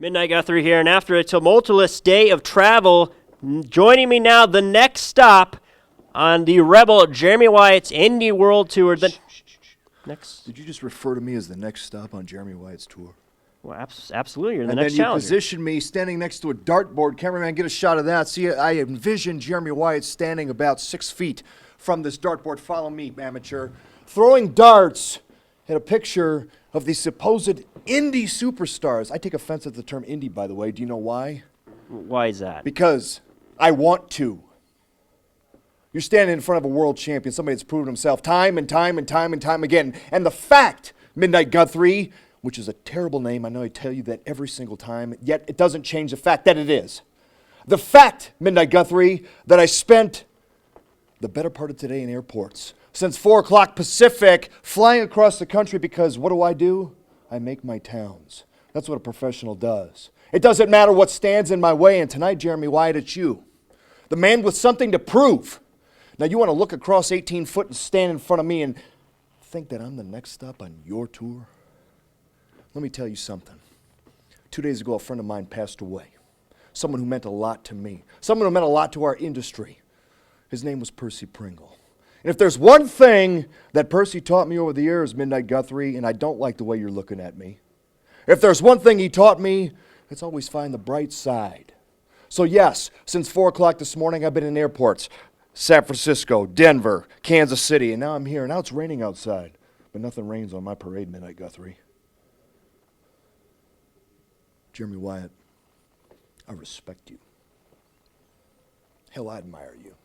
Midnight Guthrie here, and after a tumultuous day of travel, joining me now, the next stop on the Rebel Jeremy Wyatt's Indy World Tour. Next. Did you just refer to me as the next stop on Jeremy Wyatt's tour? Well, absolutely, you're the and next then you challenger. position me standing next to a dartboard. Cameraman, get a shot of that. See, I envision Jeremy Wyatt standing about 6 feet from this dartboard. Follow me, amateur. Throwing darts at a picture of the supposed Indy superstars. I take offense at the term Indy, by the way. Do you know why? Why is that? Because I want to. You're standing in front of a world champion, somebody that's proven himself time and time again. And the fact, Midnight Guthrie, which is a terrible name, I know I tell you that every single time, yet it doesn't change the fact that it is. The fact, Midnight Guthrie, that I spent the better part of today in airports, since 4 o'clock Pacific, flying across the country because what do? I make my towns. That's what a professional does. It doesn't matter what stands in my way, and tonight, Jeremy Wyatt, it's you. The man with something to prove. Now, you want to look across 18 foot and stand in front of me and think that I'm the next stop on your tour? Let me tell you something. 2 days ago, a friend of mine passed away. Someone who meant a lot to me. Someone who meant a lot to our industry. His name was Percy Pringle. And if there's one thing that Percy taught me over the years, Midnight Guthrie, and I don't like the way you're looking at me, if there's one thing he taught me, it's always find the bright side. So yes, since 4 o'clock this morning, I've been in airports. San Francisco, Denver, Kansas City, and now I'm here. Now it's raining outside, but nothing rains on my parade, Midnight Guthrie. Jeremy Wyatt, I respect you. Hell, I admire you.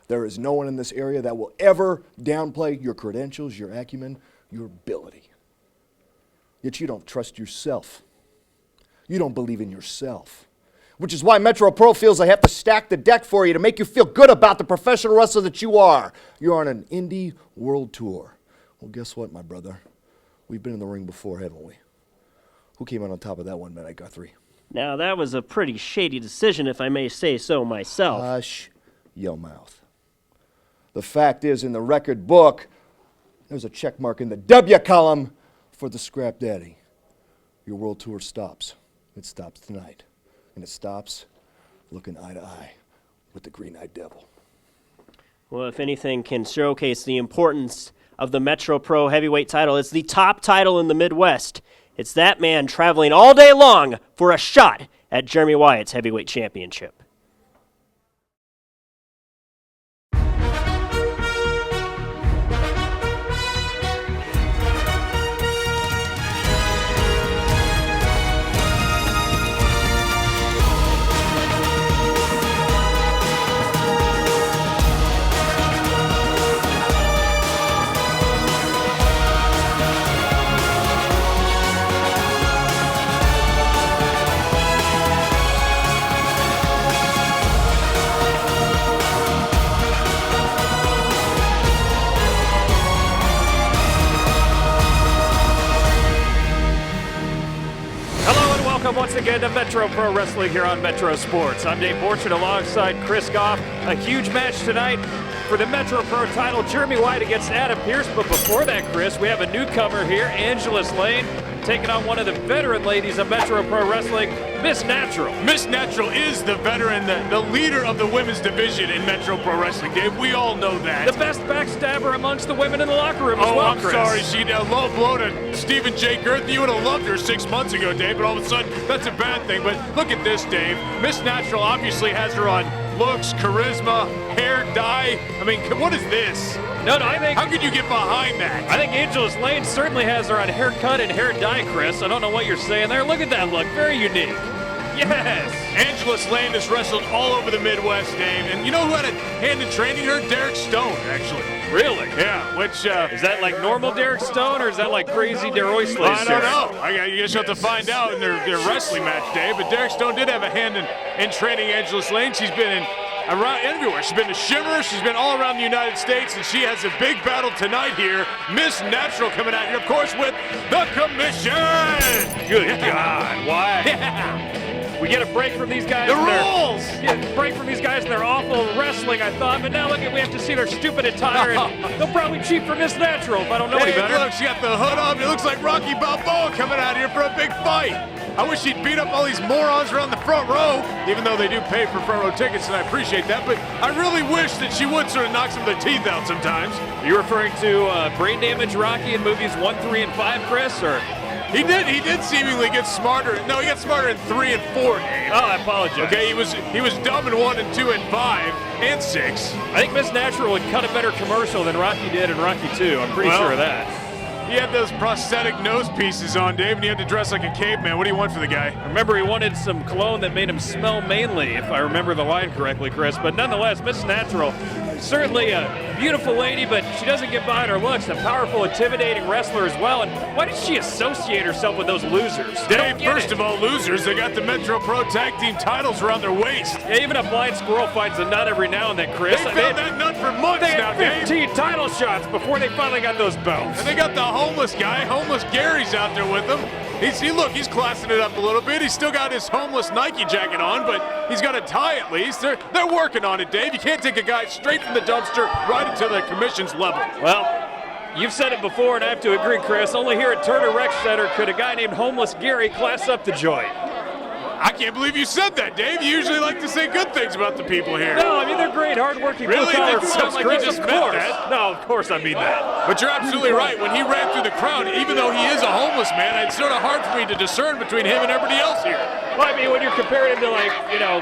There is no one in this area that will ever downplay your credentials, your acumen, your ability. Yet you don't trust yourself. You don't believe in yourself. Which is why Metro Pro feels they have to stack the deck for you to make you feel good about the professional wrestler that you are. You're on an Indy World Tour. Well, guess what, my brother? We've been in the ring before, haven't we? Who came out on top of that one, Midnight Guthrie? Now, that was a pretty shady decision, if I may say so myself. Hush your mouth. The fact is, in the record book, there's a check mark in the W column for the Scrap Daddy. Your world tour stops. It stops tonight. And it stops looking eye to eye with the Green-Eyed Devil. Well, if anything can showcase the importance of the Metro Pro heavyweight title, it's the top title in the Midwest. It's that man traveling all day long for a shot at Jeremy Wyatt's heavyweight championship. Welcome once again to Metro Pro Wrestling here on Metro Sports. I'm Dave Borchardt alongside Chris Goff. A huge match tonight for the Metro Pro title. Jeremy Wyatt against Adam Pearce. But before that, Chris, we have a newcomer here, Angelus Layne, taking on one of the veteran ladies of Metro Pro Wrestling, Miss Natural. Miss Natural is the veteran, the leader of the women's division in Metro Pro Wrestling, Dave. We all know that. The best backstabber amongst the women in the locker room as well, I'm Chris. sorry. She low blow to Stephen J. Girth. You would have loved her 6 months ago, Dave, but all of a sudden, that's a bad thing. But look at this, Dave. Miss Natural obviously has her on looks, charisma, hair dye. I mean, what is this? No, I think... How could you get behind that? I think Angelus Layne certainly has her on haircut and hair dye, Chris. I don't know what you're saying there. Look at that look. Very unique. Yes! Angelus Layne has wrestled all over the Midwest, Dave. And you know who had a hand in training her? Derek Stone, actually. Really? Yeah, which... is that like normal Derek Stone, or is that like crazy Deroy Slays? I don't know. You just have to find out in their wrestling match, Dave. But Derek Stone did have a hand in training Angelus Layne. She's been around everywhere. She's been to Shimmer. She's been all around the United States, and she has a big battle tonight here. Miss Natural coming out here, of course, with the Commission. Good God! Why? Yeah. We get a break from these guys. The rules! Get a break from these guys and their awful wrestling, I thought. But now look at, we have to see their stupid attire. And they'll probably cheat for Miss Natural if I don't know any better. Look, she got the hood on. It looks like Rocky Balboa coming out here for a big fight. I wish he'd beat up all these morons around the front row, even though they do pay for front row tickets, and I appreciate that. But I really wish that she would sort of knock some of their teeth out sometimes. Are you referring to brain damage Rocky in movies 1, 3, and 5, Chris? Or He did seemingly get smarter. No, he got smarter in 3 and 4, Dave. oh, I apologize. Okay, he was dumb in 1 and 2 and 5 and 6. I think Miss Natural would cut a better commercial than Rocky did in Rocky 2. I'm pretty sure of that. He had those prosthetic nose pieces on, Dave, and he had to dress like a caveman. What do you want for the guy? Remember, he wanted some cologne that made him smell manly, if I remember the line correctly, Chris. But nonetheless, Miss Natural, certainly a beautiful lady, but she doesn't get behind her looks. A powerful, intimidating wrestler as well. And why did she associate herself with those losers? Dave, first of all, losers, they got the Metro Pro Tag Team titles around their waist. Yeah, even a blind squirrel finds a nut every now and then, Chris. They found that nut for months They now, had Dave. 15 title shots before they finally got those belts. And they got the homeless guy. Homeless Gary's out there with them. He's classing it up a little bit. He's still got his homeless Nike jacket on, but he's got a tie at least. They're working on it, Dave. You can't take a guy straight from the dumpster right into the commission's level. Well, you've said it before, and I have to agree, Chris. Only here at Turner Rec Center could a guy named Homeless Gary class up the joint. I can't believe you said that, Dave. You usually like to say good things about the people here. No, I mean, they're great, hardworking, Really? blue-collar Didn't sound folks, like you Chris, just of meant course. that. No, of course I mean that. But you're absolutely right. When he ran through the crowd, even though he is a homeless man, it's sort of hard for me to discern between him and everybody else here. Well, I mean, when you're comparing him to, like, you know,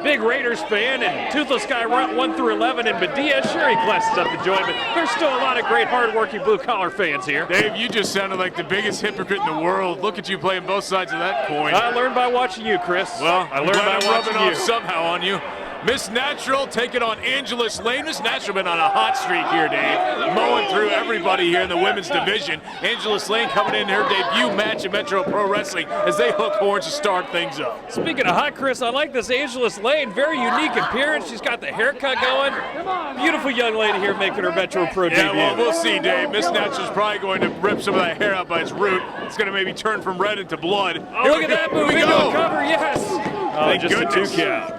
big Raiders fan and Toothless Guy 1 through 11 and Medea, sure he classes up the joint, but there's still a lot of great hardworking blue-collar fans here. Dave, you just sounded like the biggest hypocrite in the world. Look at you playing both sides of that coin. I learned by watching you, Chris. Well, I learned by I'm watching rubbing you. off somehow on you. Miss Natural taking on Angelus Layne. Miss Natural been on a hot streak here, Dave. Mowing through everybody here in the women's division. Angelus Layne coming in her debut match in Metro Pro Wrestling as they hook horns to start things up. Speaking of hot, Chris, I like this Angelus Layne. Very unique appearance. She's got the haircut going. Beautiful young lady here making her Metro Pro Yeah, debut. well, we'll see, Dave. Miss Natural's probably going to rip some of that hair out by its root. It's going to maybe turn from red into blood. Oh, look at that move. Here we Into go. a cover, yes. Oh, Thank just goodness. a 2 count.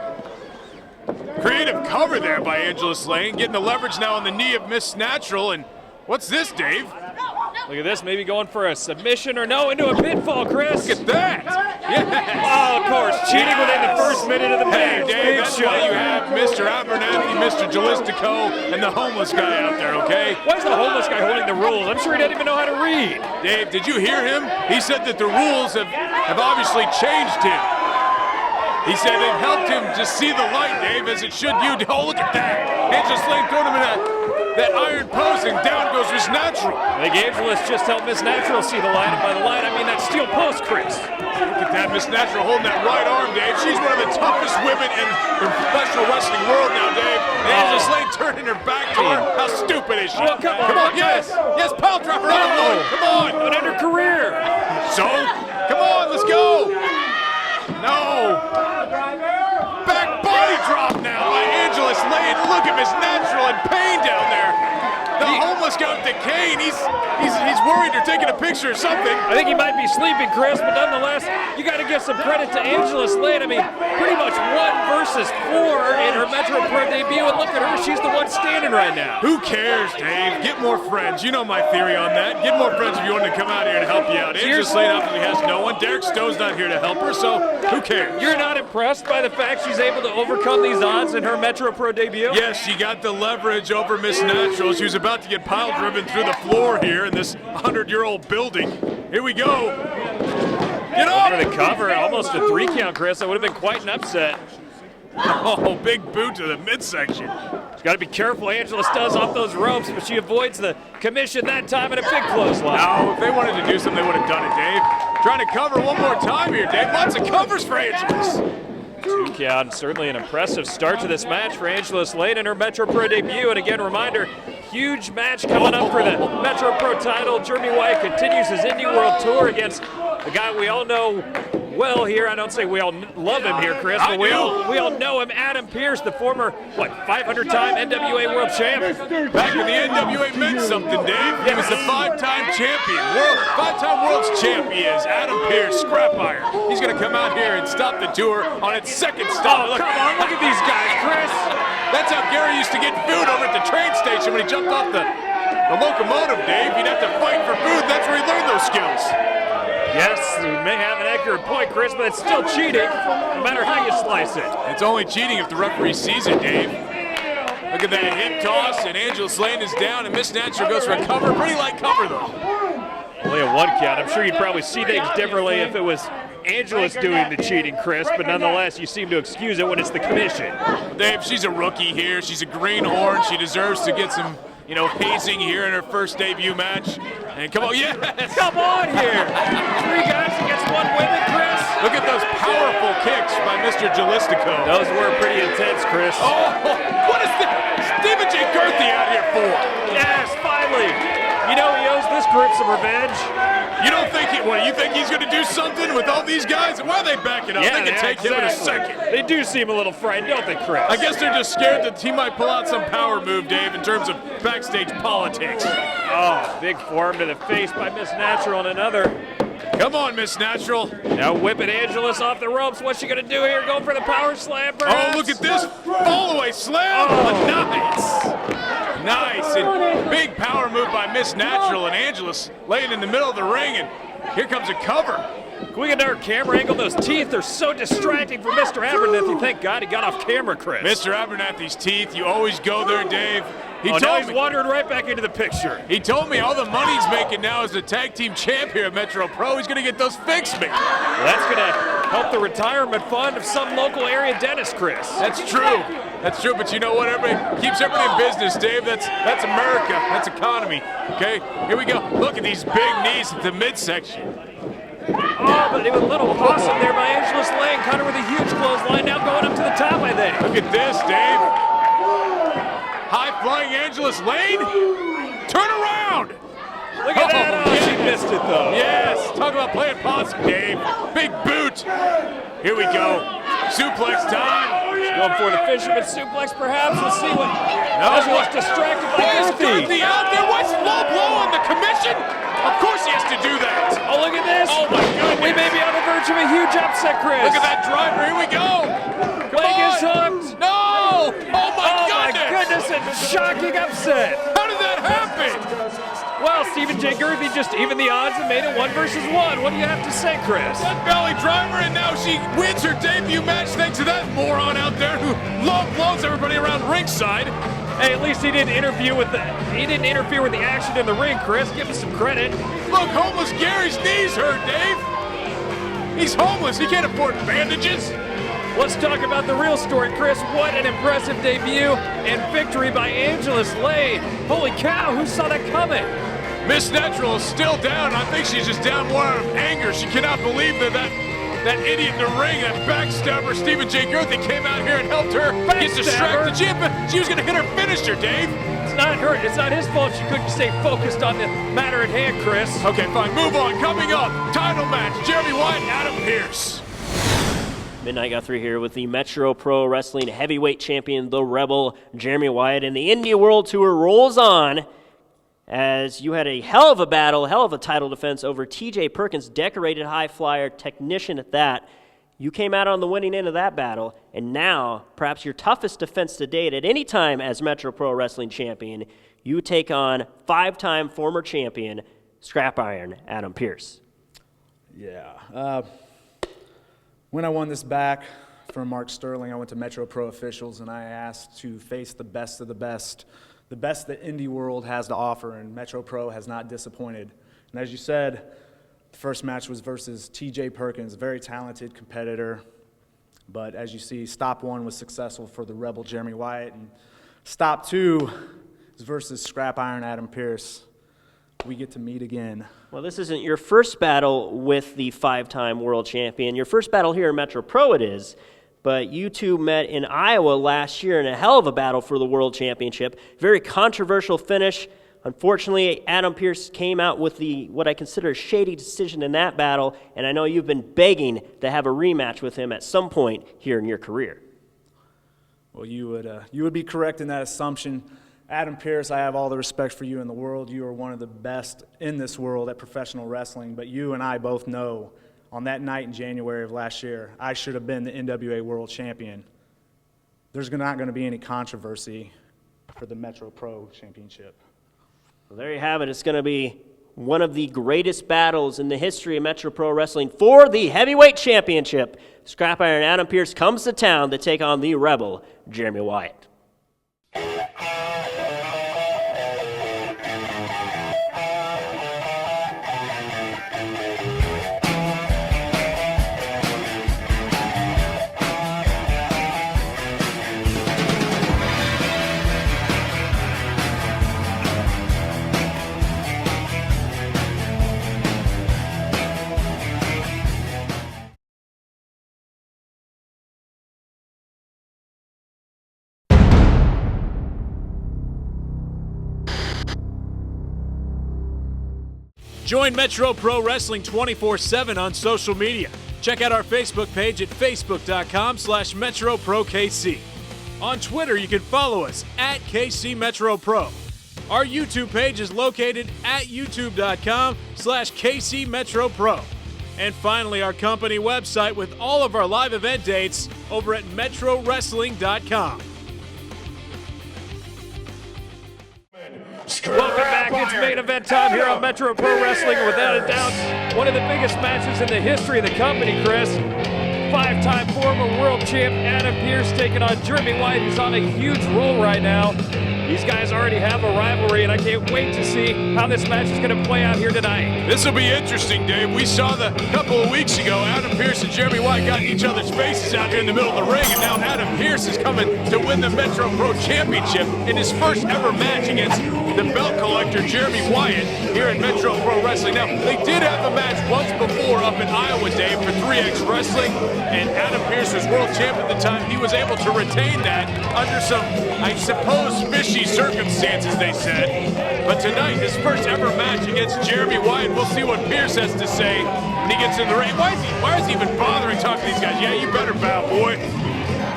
Creative cover there by Angelus Layne, getting the leverage now on the knee of Miss Natural. And what's this, Dave? Look at this, maybe going for a submission or no, into a pinfall, Chris. Look at that. Yeah. Oh, of course, cheating within the first minute of the Hey, match. Dave, Big that's shot. why you have Mr. Abernathy, Mr. Jalistico, and the homeless guy out there, okay? Why is the homeless guy holding the rules? I'm sure he doesn't even know how to read. Dave, did you hear him? He said that the rules have obviously changed him. He said they've helped him just see the light, Dave, as it should you. Oh, look at that. Angelus Layne throwing him in that iron post, and down goes Miss Natural. I think Angelus just helped Miss Natural see the light, and by the light, I mean that steel post, Chris. Look at that, Miss Natural holding that right arm, Dave. She's one of the toughest women in the professional wrestling world now, Dave. And Angelus Layne turning her back to her. How stupid is she? Oh, come on. Come on, yes. Yes, pile driver on the floor. Come on. An end her career. So, come on, let's go. No. Back body drop now by Angelus Layne. Look at Miss Natural in pain down there. The homeless guy with the cane, he's worried or taking a picture or something. I think he might be sleeping, Chris, but nonetheless, you got to give some credit to Angelus Layne. I mean, pretty much 1 versus 4 in her Metro Pro debut, and look at her, she's the one standing right now. Who cares, Dave? Get more friends. You know my theory on that. Get more friends if you want to come out here and help you out. Angelus Layne obviously has no one. Derek Stowe's not here to help her, so who cares? You're not impressed by the fact she's able to overcome these odds in her Metro Pro debut? Yes, she got the leverage over Miss Natural. She was about to get pile driven through the floor here in this 100-year-old building. Here we go. Get up! For the cover, almost a 3 count, Chris. That would have been quite an upset. Oh, big boot to the midsection. She's got to be careful. Angelus does off those ropes, but she avoids the commission that time in a big clothesline. Now, if they wanted to do something, they would have done it, Dave. Trying to cover one more time here, Dave. Lots of covers for Angelus. 2 count, certainly an impressive start to this match for Angelus Layne in her Metro Pro debut. And again, reminder, huge match coming up for the Metro Pro title. Jeremy Wyatt continues his Indie World Tour against a guy we all know well here. I don't say we all love him here, Chris, but we all know him, Adam Pearce, the former, 500-time NWA World Champ. Back when the NWA meant something, Dave. He was the 5-time champion. 5-time world's champ he is. Adam Pearce, scrap iron. He's going to come out here and stop the tour on its second stop. Oh, come on, look at these guys, Chris. That's how Gary used to get food over at the train station when he jumped off the locomotive, Dave. He'd have to fight for food. That's where he learned those skills. Yes, you may have an accurate point, Chris, but it's still cheating, no matter how you slice it. It's only cheating if the referee sees it, Dave. Look at that hip toss, and Angelus Layne is down, and Miss Natural goes for a cover. Pretty light cover, though. Only a 1 count. I'm sure you'd probably see things differently if it was Angelus doing the cheating, Chris, but nonetheless, you seem to excuse it when it's the commission. Dave, she's a rookie here. She's a greenhorn. She deserves to get some, hazing here in her first debut match. And come on, yes! Come on here! 3 guys against 1 woman, Chris. Look at those powerful kicks by Mr. Jalistico. Those were pretty intense, Chris. Oh, what is Stephen J. Girthy out here for? Yes, finally. You know he owes this group some revenge. You don't think you think he's going to do something with all these guys? Why are they backing up? Yeah, they can take him in a exactly. second. They do seem a little frightened, don't they, Chris? I guess they're just scared that he might pull out some power move, Dave, in terms of backstage politics. Oh, big forearm to the face by Miss Natural and another. Come on, Miss Natural. Now whipping Angelus off the ropes. What's she going to do here? Going for the power slam, perhaps? Oh, look at this fall-away slam. Oh. Nice. And big power move by Miss Natural, and Angelus laying in the middle of the ring, and here comes a cover. Can we get another camera angle? Those teeth are so distracting for Mr. Abernathy. Thank God he got off camera, Chris. Mr. Abernathy's teeth, you always go there, Dave. Now he's wandering right back into the picture. He told me all the money he's making now as the tag team champ here at Metro Pro. He's going to get those fixed, man. Well, that's going to help the retirement fund of some local area dentist, Chris. That's true, but you know what? Everybody keeps everything in business, Dave. That's America. That's economy. Okay, here we go. Look at these big knees at the midsection. Oh, but it was a little possum there by Angelus Layne, kind of with a huge clothesline, now going up to the top, I think. Look at this, Dave. High-flying Angelus Layne. Turn around. Look at that. Oh, she missed it, though. Yes. Talk about playing possum, Dave. Big boot. Here we go. Suplex time. She's going for the fisherman suplex, perhaps. We'll see what. No, Angelus distracted by Girthy out there. What's low blow on the commission? Of course he has to do that. Oh, look at this. Oh, my goodness. We may be on the verge of a huge upset, Chris. Look at that driver. Here we go. Leg is hooked. No. Oh, my goodness, a shocking upset. How did that happen? Well, Stephen J. Girthy just evened the odds and made it 1 versus 1. What do you have to say, Chris? That belly driver, and now she wins her debut match thanks to that moron out there who low blows everybody around ringside. Hey, at least he didn't interfere with the action in the ring, Chris. Give him some credit. Look, homeless Gary's knees hurt, Dave. He's homeless. He can't afford bandages. Let's talk about the real story, Chris. What an impressive debut and victory by Angelus Layne. Holy cow, who saw that coming? Miss Natural is still down. I think she's just down more out of anger. She cannot believe that idiot in the ring, that backstabber, Stephen J. Girthy, came out here and helped her get distracted. She was going to hit her finisher, Dave. It's not her. It's not his fault she couldn't stay focused on the matter at hand, Chris. Okay, fine. Move on. Coming up, title match, Jeremy Wyatt, Adam Pearce. Midnight Guthrie here with the Metro Pro Wrestling Heavyweight Champion, the Rebel, Jeremy Wyatt, and the Indie World Tour rolls on as you had a hell of a battle, hell of a title defense over TJ Perkins, decorated high flyer technician at that. You came out on the winning end of that battle, and now, perhaps your toughest defense to date at any time as Metro Pro Wrestling Champion, you take on 5-time former champion, Scrap Iron, Adam Pearce. Yeah. When I won this back from Mark Sterling, I went to Metro Pro officials and I asked to face the best of the best that indie world has to offer, and Metro Pro has not disappointed. And as you said, the first match was versus TJ Perkins, a very talented competitor. But as you see, stop 1 was successful for the Rebel Jeremy Wyatt, and stop 2 is versus Scrap Iron Adam Pearce. We get to meet again. Well, this isn't your first battle with the 5-time world champion. Your first battle here in Metro Pro it is, but you two met in Iowa last year in a hell of a battle for the world championship. Very controversial finish. Unfortunately, Adam Pearce came out with what I consider a shady decision in that battle, and I know you've been begging to have a rematch with him at some point here in your career. Well, you would be correct in that assumption. Adam Pearce, I have all the respect for you in the world. You are one of the best in this world at professional wrestling, but you and I both know on that night in January of last year, I should have been the NWA World Champion. There's not going to be any controversy for the Metro Pro Championship. Well, there you have it. It's going to be one of the greatest battles in the history of Metro Pro Wrestling for the Heavyweight Championship. Scrap Iron Adam Pearce comes to town to take on the Rebel, Jeremy Wyatt. Join Metro Pro Wrestling 24/7 on social media. Check out our Facebook page at facebook.com/MetroProKC. On Twitter, you can follow us at KC Metro Pro. Our YouTube page is located at youtube.com/KC Metro Pro. And finally, our company website with all of our live event dates over at MetroWrestling.com. Welcome back. It's main event time here on Metro Pro Wrestling. Without a doubt, one of the biggest matches in the history of the company, Chris. Five-time former world champ Adam Pearce taking on Jeremy Wyatt, who's on a huge roll right now. These guys already have a rivalry, and I can't wait to see how this match is going to play out here tonight. This will be interesting, Dave. We saw a couple of weeks ago, Adam Pearce and Jeremy Wyatt got in each other's faces out here in the middle of the ring, and now Adam Pearce is coming to win the Metro Pro Championship in his first ever match against the belt collector Jeremy Wyatt here in Metro Pro Wrestling. Now, they did have a match once before up in Iowa, Dave, for 3X Wrestling, and Adam Pearce was world champ at the time. He was able to retain that under some, I suppose, fishy circumstances, they said. But tonight, his first ever match against Jeremy Wyatt. We'll see what Pearce has to say when he gets in the ring. Why is he even bothering talking to these guys? Yeah, you better bow, boy.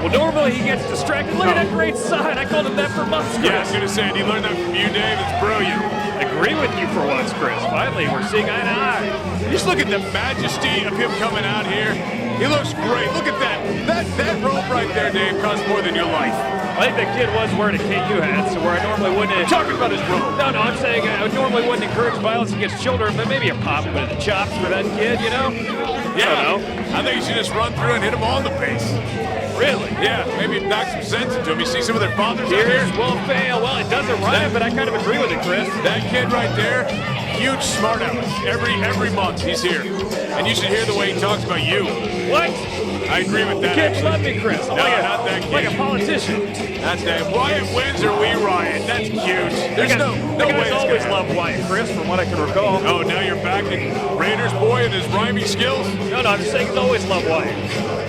Well, normally he gets distracted. Look at that great sign. I called him that for months, Chris. Yeah, I was going to say, did he learn that from you, Dave? It's brilliant. Agree with you for once, Chris. Finally, we're seeing eye to eye. Just look at the majesty of him coming out here. He looks great. Look at that. That robe right there, Dave, costs more than your life. I think that kid was wearing a KU hat, so where I normally wouldn't. I'm talking about his robe. No, I'm saying I normally wouldn't encourage violence against children, but maybe a pop with the chops for that kid, you know? Yeah, I don't know. I think you should just run through and hit them all in the face. Really? Yeah, maybe knock some sense into them. You see some of their fathers out here? Pearce will fail. Well, it doesn't rhyme, but I kind of agree with it, Chris. That kid right there, huge smart aleck. Every month he's here. And you should hear the way he talks about you. What? I agree with that. Kids love me, Chris. I'm No, like not that kid. like a politician. That's that. Wyatt wins or we riot. That's cute. There's no the way guys this always guy- love Wyatt, Chris, from what I can recall. Oh, now you're back to Raiders boy and his rhyming skills? No, I'm just saying he's always loved Wyatt.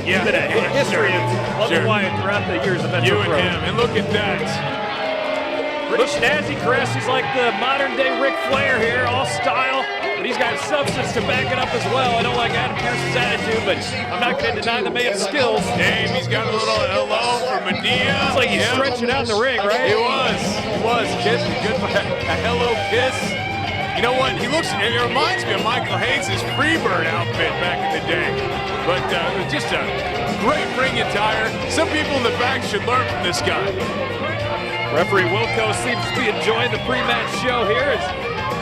Yeah. He's been a history of loving Sure. Wyatt throughout the years of Metro You and Pro. him. And look at that. Pretty snazzy, Chris. He's like the modern-day Ric Flair here, all style. But he's got substance to back it up as well. I don't like Adam Pearce's attitude, but I'm not going to deny the man's skills. Dave, he's got a little hello for Medea. It's like he's Yeah. stretching out in the ring, right? He was. Kiss, good, a hello kiss. You know what? It reminds me of Michael Hayes' Freebird outfit back in the day. But it was just a great ring attire. Some people in the back should learn from this guy. Referee Wilco seems to be enjoying the pre-match show here as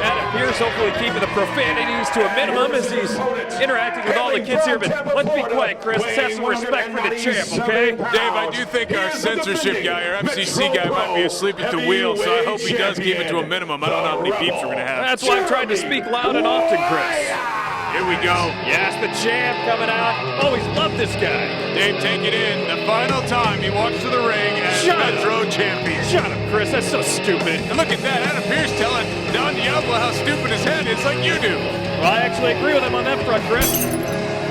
Adam Pearce hopefully keeping the profanities to a minimum as he's interacting with all the kids here. But let's be quiet, Chris. Let's have some respect for the champ, okay? Dave, I do think our censorship guy, our FCC guy, might be asleep at the wheel, so I hope he does keep it to a minimum. I don't know how many beeps we're going to have. That's why I'm trying to speak loud and often, Chris. Here we go. Yes, the champ coming out. Always loved this guy. Dave, take it in. The final time he walks to the ring as Shut up. Metro champion. Shut up, Chris. That's so stupid. And look at that. Adam Pearce telling Don Diablo how stupid his head is like you do. Well, I actually agree with him on that front, Chris.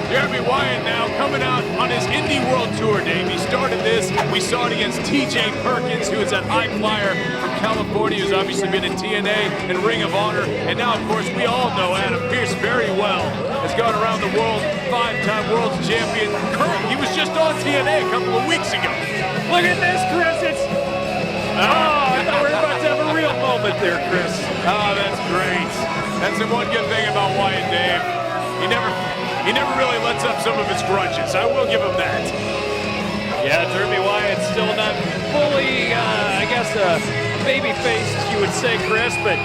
Jeremy Wyatt now coming out on his Indie World Tour, Dave. He started this. We saw it against TJ Perkins, who is that high flyer from California, who's obviously been in TNA and Ring of Honor. And now, of course, we all know Adam Pearce very well. Has gone around the world, 5-time world champion. He was just on TNA a couple of weeks ago. Look at this, Chris. It's... Oh, I thought we were about to have a real moment there, Chris. Oh, that's great. That's the one good thing about Wyatt, Dave. He never really lets up some of his grudges. I will give him that. Yeah, Jeremy Wyatt's still not fully, baby-faced, you would say, Chris, but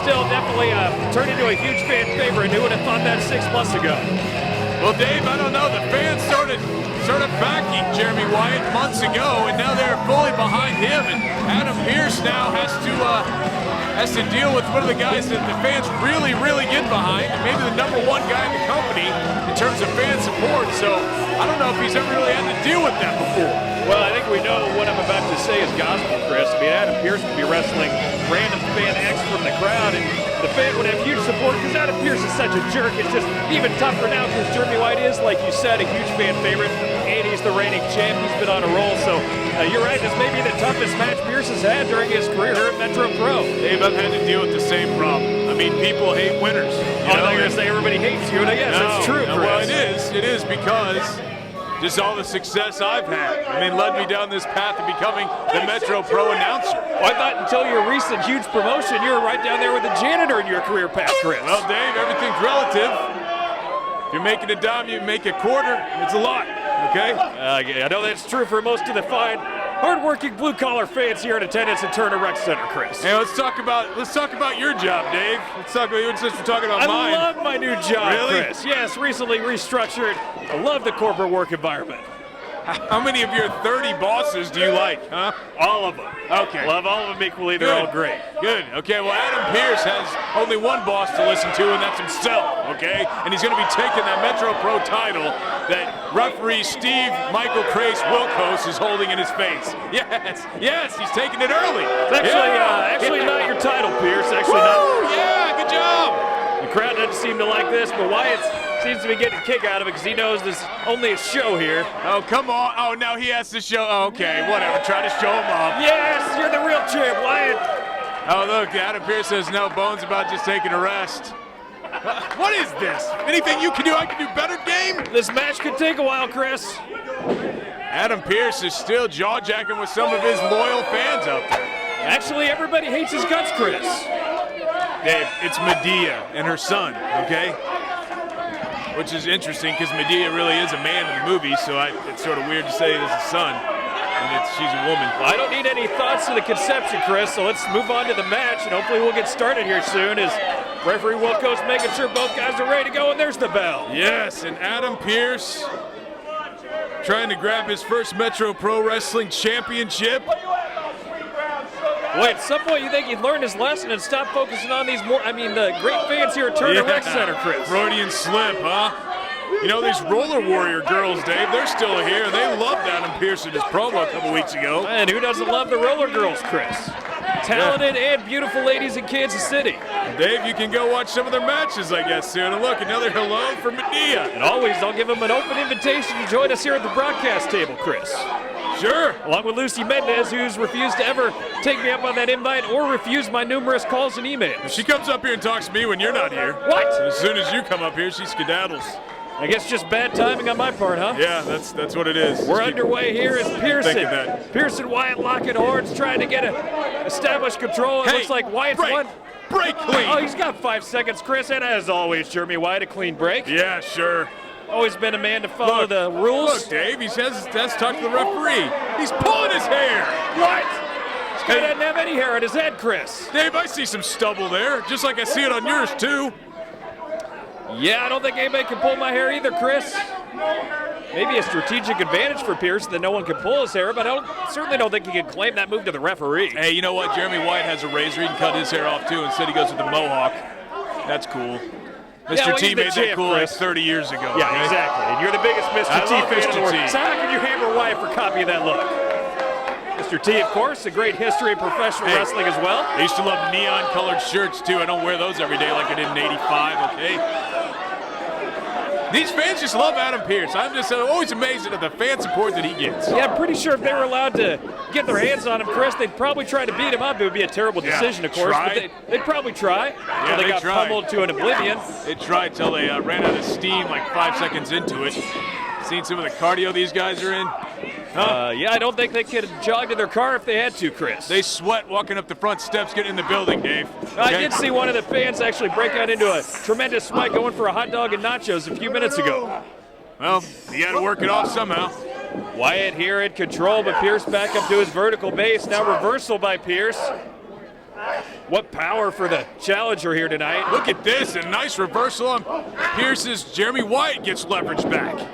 still definitely turned into a huge fan favorite. Who would have thought that 6 months ago? Well, Dave, I don't know. The fans started backing Jeremy Wyatt months ago, and now they're fully behind him. And Adam Pearce now has to deal with one of the guys that the fans really, really get behind, and maybe the #1 guy in the company in terms of fan support. So I don't know if he's ever really had to deal with that before. Well, I think we know what I'm about to say is gospel, Chris. I mean, Adam Pearce would be wrestling random fan X from the crowd, and the fan would have huge support because Adam Pearce is such a jerk. It's just even tougher now because Jeremy Wyatt is, like you said, a huge fan favorite, and he's the reigning champ. He's been on a roll, so you're right. This may be the toughest match Pearce has had during his career here at Metro Pro. Dave, I've had to deal with the same problem. I mean, people hate winners. I thought you were going to say everybody hates you, and I guess that's true, Chris. Well, it is because just all the success I've had. I mean, led me down this path of becoming the Metro Pro announcer. Well, I thought until your recent huge promotion, you were right down there with the janitor in your career path, Chris. Well, Dave, everything's relative. If you're making a dime, you make a quarter. It's a lot, okay? I know that's true for most of the fine, hard-working blue-collar fans here in attendance at Turner Rec Center, Chris. Hey, let's talk about your job, Dave. Let's talk about you since we're talking about mine. I love my new job, Really? Chris. Yes, recently restructured. I love the corporate work environment. How many of your 30 bosses do you like, huh? All of them. Okay. Love all of them equally. They're all great. Good. Okay, well, Adam Pearce has only one boss to listen to, and that's himself, okay? And he's going to be taking that Metro Pro title that referee Steve Michael Crace Wilkos is holding in his face. Yes, he's taking it early. It's actually not your title, Pearce. Actually not. Yeah, good job. The crowd doesn't seem to like this, but Wyatt seems to be getting a kick out of it because he knows there's only a show here. Oh, come on. Oh, now he has to show. Oh, okay, whatever. Try to show him off. Yes, you're the real champ, Wyatt. Oh, look, Adam Pearce has no bones about just taking a rest. What is this? Anything you can do, I can do better, game? This match could take a while, Chris. Adam Pearce is still jaw-jacking with some of his loyal fans out there. Actually, everybody hates his guts, Chris. Dave, it's Medea and her son, okay? Which is interesting because Medea really is a man in the movie, so it's sort of weird to say there's a son, and she's a woman. Well, I don't need any thoughts to the conception, Chris, so let's move on to the match, and hopefully we'll get started here soon as referee Wilkos making sure both guys are ready to go, and there's the bell. Yes, and Adam Pearce trying to grab his first Metro Pro Wrestling Championship. Wait, at some point you think he'd learn his lesson and stop focusing on these the great fans here at Turner Rec Center, Chris. Freudian slip, huh? You know, these Roller Warrior girls, Dave, they're still here. They loved Adam Pearce in his promo a couple weeks ago. And who doesn't love the Roller Girls, Chris? Talented and beautiful ladies in Kansas City. Dave, you can go watch some of their matches, I guess, soon. And look, another hello from Medea. And always, I'll give them an open invitation to join us here at the broadcast table, Chris. Sure. Along with Lucy Mendez, who's refused to ever take me up on that invite or refused my numerous calls and emails. She comes up here and talks to me when you're not here. What? As soon as you come up here, she skedaddles. I guess just bad timing on my part, huh? Yeah, that's what it is. We're underway here as Pearson. That. Pearson Wyatt locking horns, trying to get established control. It looks like Wyatt's won. Break clean. Oh, he's got 5 seconds, Chris, and as always, Jeremy Wyatt, a clean break. Yeah, sure. Always been a man to follow the rules. Look, Dave, he says that's talk to the referee. He's pulling his hair. What? This guy doesn't have any hair on his head, Chris. Dave, I see some stubble there, just like I see it on yours, too. Yeah, I don't think anybody can pull my hair either, Chris. Maybe a strategic advantage for Pearce that no one can pull his hair, but I certainly don't think he can claim that move to the referee. Hey, you know what? Jeremy Wyatt has a razor. He can cut his hair off, too. Instead, he goes with the mohawk. That's cool. Mr. T made that cool like 30 years ago. Yeah, okay? Exactly. And you're the biggest Mr. T fan in the world. So how can you hammer Wyatt for copying that look? Mr. T, of course, a great history of professional wrestling as well. I used to love neon-colored shirts, too. I don't wear those every day like I did in '85, okay? These fans just love Adam Pearce. I'm just always amazed at the fan support that he gets. Yeah, I'm pretty sure if they were allowed to get their hands on him, Chris, they'd probably try to beat him up. It would be a terrible decision, of course, but they'd probably try. Yeah, they got pummeled to an oblivion. They tried till they ran out of steam like 5 seconds into it. Seen some of the cardio these guys are in? Yeah, I don't think they could jog to their car if they had to, Chris. They sweat walking up the front steps, getting in the building, Dave. Okay? I did see one of the fans actually break out into a tremendous sweat going for a hot dog and nachos a few minutes ago. Well, you got to work it off somehow. Wyatt here in control, but Pearce back up to his vertical base. Now reversal by Pearce. What power for the challenger here tonight. Look at this, a nice reversal on Pearce's. Jeremy Wyatt gets leverage back.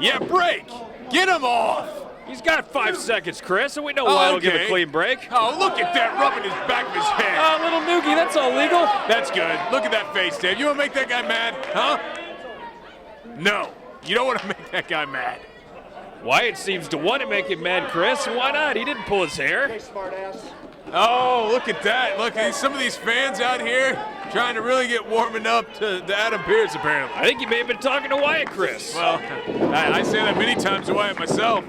Yeah, break. Get him off. He's got 5 seconds, Chris, and we know Wyatt will give a clean break. Oh, look at that, rubbing his back of his head. Oh, little noogie, that's all legal. That's good. Look at that face, Dave. You want to make that guy mad, huh? No, you don't want to make that guy mad. Wyatt seems to want to make him mad, Chris. Why not? He didn't pull his hair. Oh, look at that. Look at some of these fans out here trying to really get warming up to Adam Pearce, apparently. I think you may have been talking to Wyatt, Chris. Well, I say that many times to Wyatt myself.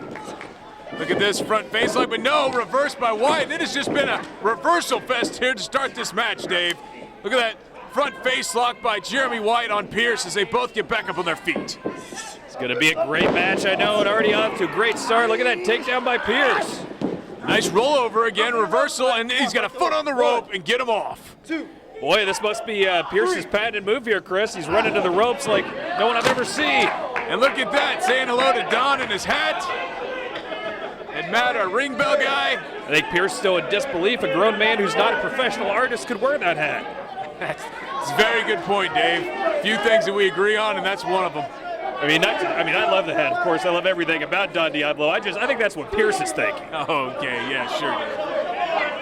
Look at this front face lock, but no, reversed by Wyatt. It has just been a reversal fest here to start this match, Dave. Look at that front face lock by Jeremy Wyatt on Pearce as they both get back up on their feet. It's going to be a great match, I know, and already off to a great start. Look at that takedown by Pearce. Nice rollover again, reversal, and he's got a foot on the rope and get him off. Boy, this must be Pearce's patented move here, Chris. He's running to the ropes like no one I've ever seen. And look at that, saying hello to Don in his hat. And Matt, our ring bell guy. I think Pearce still in disbelief. A grown man who's not a professional artist could wear that hat. That's a very good point, Dave. Few things that we agree on, and that's one of them. I mean, I love the hat. Of course, I love everything about Don Diablo. I think that's what Pearce is thinking. Oh, okay, yeah, sure, Dave.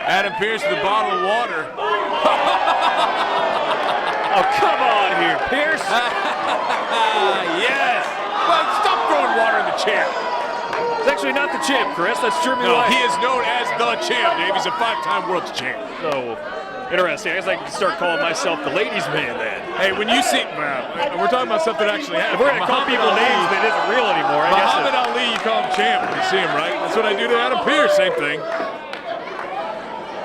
Adam Pearce with a bottle of water. Oh, come on here, Pearce. Yes. But stop throwing water in the champ. It's actually not the champ, Chris. That's Jeremy No, Wyatt. he is known as the champ, Dave. He's a 5-time world champ. So interesting. I guess I can start calling myself the ladies' man then. Hey, when you see, we're talking about something that actually happened. If we're going to call people names that isn't real anymore, I guess. Muhammad Ali, you call him champ when you see him, right? That's what I do to Adam Pearce, same thing.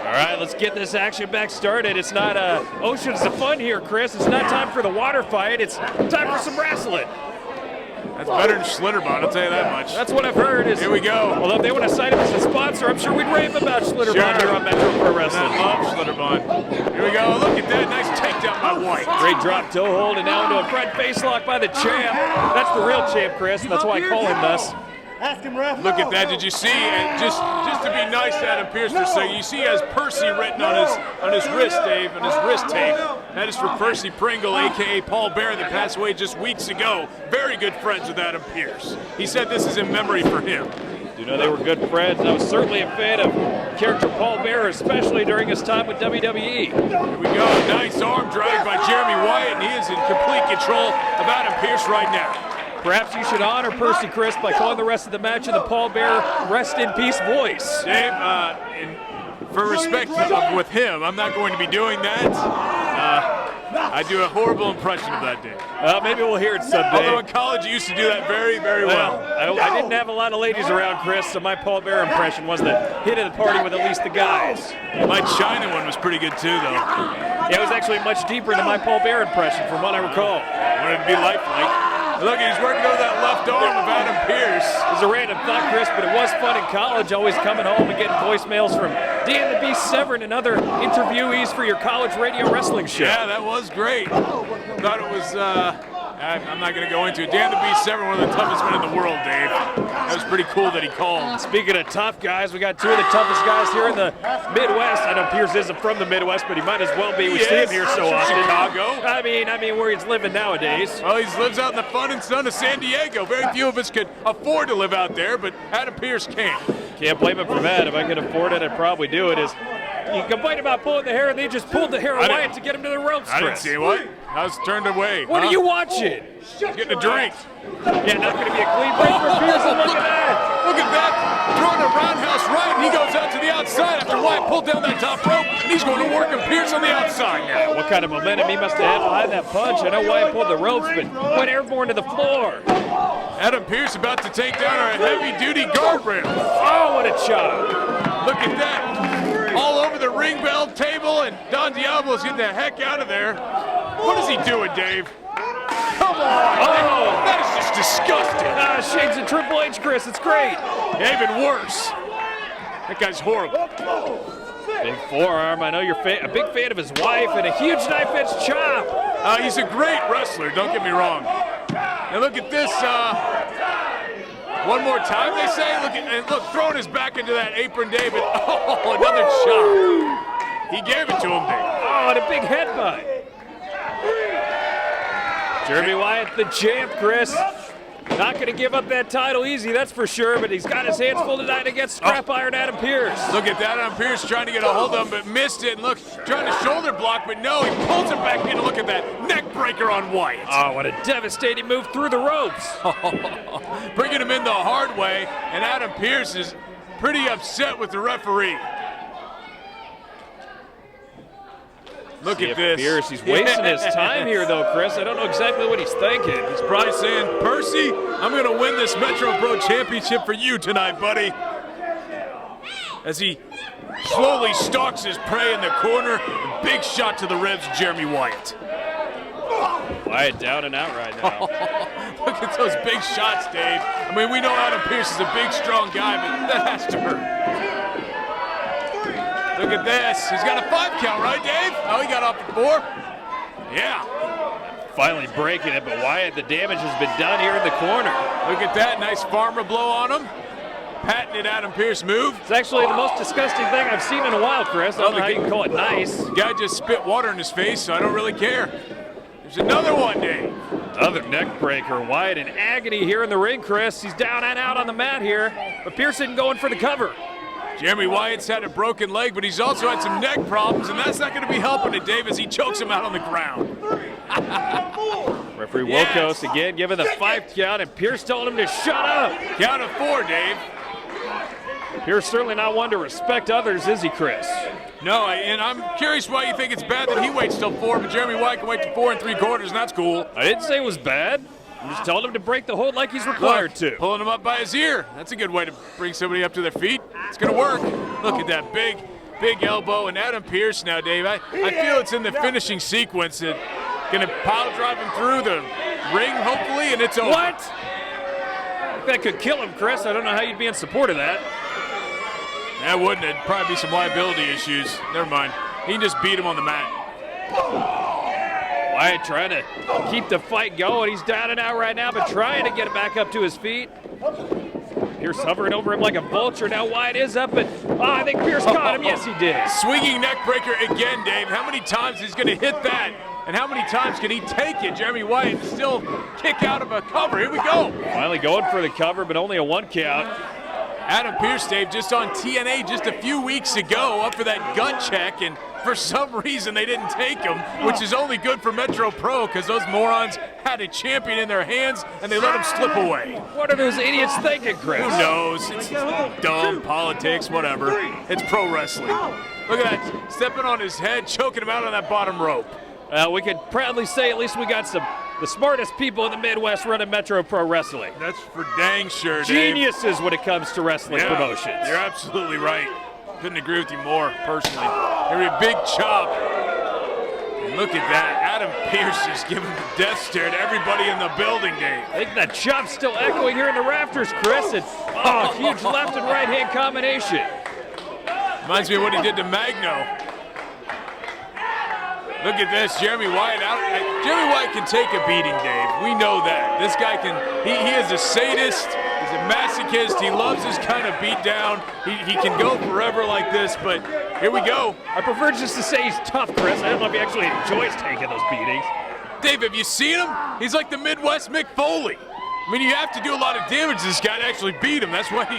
All right, let's get this action back started. It's not oceans of fun here, Chris. It's not time for the water fight. It's time for some wrestling. That's better than Schlitterbahn, I'll tell you that much. That's what I've heard. Is here we go. Although if they want to sign him as a sponsor, I'm sure we'd rave about Schlitterbahn here on Metro Pro Wrestling. I love Schlitterbahn. Here we go. Look at that. Nice takedown by White. Great drop toe hold, and now into a front face lock by the champ. That's the real champ, Chris, and that's why I call him thus. Ask him, ref. Look at that. Did you see? And just to be nice to Adam Pearce for a second, you see he has Percy written on his wrist, Dave, on his wrist tape. That is for Percy Pringle, a.k.a. Paul Bear, that passed away just weeks ago. Very good friends with Adam Pearce. He said this is in memory for him. You know, they were good friends. I was certainly a fan of character Paul Bear, especially during his time with WWE. Here we go. Nice arm drag by Jeremy Wyatt, and he is in complete control of Adam Pearce right now. Perhaps you should honor Percy, Chris, by calling the rest of the match in the Paul Bear rest in peace voice. Dave, for respect with him, I'm not going to be doing that. I do a horrible impression of that, Dave. Maybe we'll hear it someday. Although in college, you used to do that very, very well. I didn't have a lot of ladies around, Chris, so my Paul Bear impression was the hit of the party with at least the guys. My China one was pretty good, too, though. Yeah, it was actually much deeper than my Paul Bear impression, from what I recall. I wanted to be lifelike. Look, he's working over that left arm of Adam Pearce. It was a random thought, Chris, but it was fun in college, always coming home and getting voicemails from Dan the Beast Severn and other interviewees for your college radio wrestling show. Yeah, that was great. Thought it was, I'm not going to go into it. Dan the Beast Severn, one of the toughest men in the world, Dave. That was pretty cool that he called. Speaking of tough guys, we got two of the toughest guys here in the Midwest. I know Pearce isn't from the Midwest, but he might as well be. We see him here so often. Chicago. I mean where he's living nowadays. Well, he lives out in the fun and sun of San Diego. Very few of us could afford to live out there, but Adam Pearce can't. Can't blame him for that. If I could afford it, I'd probably do it. You complain about pulling the hair, and they just pulled the hair of Wyatt to get him to the ropes, Chris. I didn't see what. I was turned away. What are you watching? Getting a drink. Yeah, not going to be a clean break for Pearce. Look at that. Look at that. Throwing a roundhouse right, and he goes out to the outside after Wyatt pulled down that top rope, and he's going to work on Pearce on the outside now. What kind of momentum he must have had behind that punch. I know Wyatt pulled the ropes, but went airborne to the floor. Adam Pearce about to take down our heavy-duty guardrail. Oh, what a chop. Look at that. All over the ring bell table, and Don Diablo's getting the heck out of there. What is he doing, Dave? Come on! Oh! That is just disgusting. Shades of Triple H, Chris. It's great. Yeah, even worse. That guy's horrible. Big forearm. I know you're a big fan of his wife, and a huge knife edge chop. He's a great wrestler, don't get me wrong. Now look at this. One more time, they say. Look, throwing his back into that apron, David. Oh, another chop. He gave it to him, Dave. Oh, and a big headbutt. Jeremy Wyatt, the champ, Chris. Not going to give up that title easy, that's for sure, but he's got his hands full tonight against Scrap Iron Adam Pearce. Look at that, Adam Pearce trying to get a hold of him, but missed it. And look, trying to shoulder block, but no, he pulls him back in. Look at that neck breaker on Wyatt. Oh, what a devastating move through the ropes. Bringing him in the hard way, and Adam Pearce is pretty upset with the referee. Look at this. Pearce, he's wasting his time here, though, Chris. I don't know exactly what he's thinking. He's probably saying, Percy, I'm going to win this Metro Pro Championship for you tonight, buddy. As he slowly stalks his prey in the corner. Big shot to the ribs, Jeremy Wyatt. Wyatt down and out right now. Look at those big shots, Dave. I mean, we know Adam Pearce is a big, strong guy, but that has to hurt. Look at this. He's got a 5 count, right, Dave? Oh, he got off at 4. Yeah. Finally breaking it, but Wyatt, the damage has been done here in the corner. Look at that. Nice farmer blow on him. Patented Adam Pearce move. It's actually the most disgusting thing I've seen in a while, Chris. I don't know how you can call it nice. The guy just spit water in his face, so I don't really care. There's another one, Dave. Another neck breaker. Wyatt in agony here in the ring, Chris. He's down and out on the mat here, but Pearce isn't going for the cover. Jeremy Wyatt's had a broken leg, but he's also had some neck problems, and that's not going to be helping it, Dave, as he chokes him out on the ground. Referee Wilkos again giving the 5 count, and Pearce telling him to shut up. Count of 4, Dave. Pearce certainly not one to respect others, is he, Chris? No, and I'm curious why you think it's bad that he waits till 4, but Jeremy Wyatt can wait till 4 3/4, and that's cool. I didn't say it was bad. I'm just telling him to break the hold like he's required to. Pulling him up by his ear. That's a good way to bring somebody up to their feet. It's going to work. Look at that big elbow. And Adam Pearce now, Dave, I feel it's in the finishing sequence. Going to pile drive him through the ring, hopefully, and it's over. What? That could kill him, Chris. I don't know how you'd be in support of that. That wouldn't. It'd probably be some liability issues. Never mind. He can just beat him on the mat. Wyatt trying to keep the fight going. He's down and out right now, but trying to get it back up to his feet. Pearce hovering over him like a vulture. Now Wyatt is up, but I think Pearce caught him. Yes, he did. Swinging neck breaker again, Dave. How many times is going to hit that? And how many times can he take it? Jeremy Wyatt still kick out of a cover. Here we go. Finally going for the cover, but only a 1 count. Adam Pearce, Dave, just on TNA just a few weeks ago, up for that gut check, and for some reason they didn't take him, which is only good for Metro Pro because those morons had a champion in their hands and they let him slip away. What are those idiots thinking, Chris? Who knows? It's dumb, politics, whatever. It's pro wrestling. Look at that, stepping on his head, choking him out on that bottom rope. We could proudly say at least we got the smartest people in the Midwest running Metro Pro Wrestling. That's for dang sure, Dave. Geniuses when it comes to wrestling promotions. You're absolutely right. Couldn't agree with you more, personally. Every big chop. And look at that. Adam Pearce just giving the death stare to everybody in the building, Dave. I think that chop's still echoing here in the rafters, Chris. And, huge left and right hand combination. Reminds me of what he did to Magno. Look at this, Jeremy Wyatt out. Jeremy Wyatt can take a beating, Dave. We know that. This guy can, he is a sadist, he's a masochist, he loves this kind of beat down. He can go forever like this, but here we go. I prefer just to say he's tough, Chris. I don't know if he actually enjoys taking those beatings. Dave, have you seen him? He's like the Midwest Mick Foley. I mean, you have to do a lot of damage to this guy to actually beat him. That's why he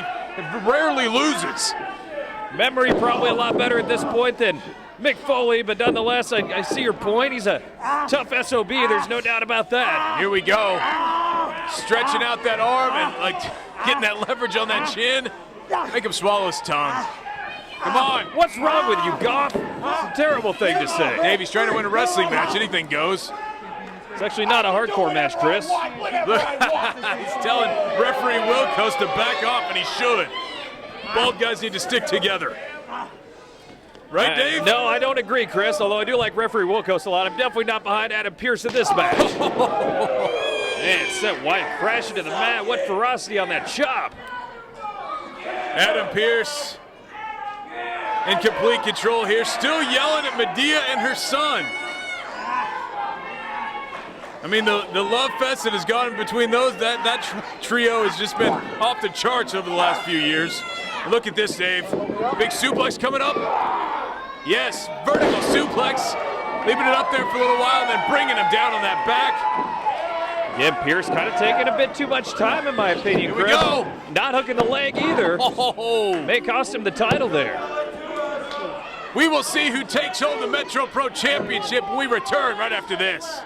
rarely loses. Memory probably a lot better at this point than Mick Foley, but nonetheless, I see your point. He's a tough SOB. There's no doubt about that. Here we go. Stretching out that arm and like getting that leverage on that chin. Make him swallow his tongue. Come on. What's wrong with you, Goff? It's a terrible thing to say. Dave, he's trying to win a wrestling match. Anything goes. It's actually not a hardcore match, Chris. He's telling referee Wilkos to back off, and he should. Both guys need to stick together. Right, Dave? No, I don't agree, Chris, although I do like referee Wilkos a lot. I'm definitely not behind Adam Pearce in this match. Man, sent Wyatt crashing to the mat. What ferocity on that chop. Adam Pearce in complete control here, still yelling at Medea and her son. I mean, the love fest that has gone between those, that trio has just been off the charts over the last few years. Look at this, Dave. Big suplex coming up. Yes, vertical suplex. Leaving it up there for a little while and then bringing him down on that back. Again, Pearce kind of taking a bit too much time, in my opinion. Here we go. Not hooking the leg either. Oh. May cost him the title there. We will see who takes home the Metro Pro Championship when we return right after this.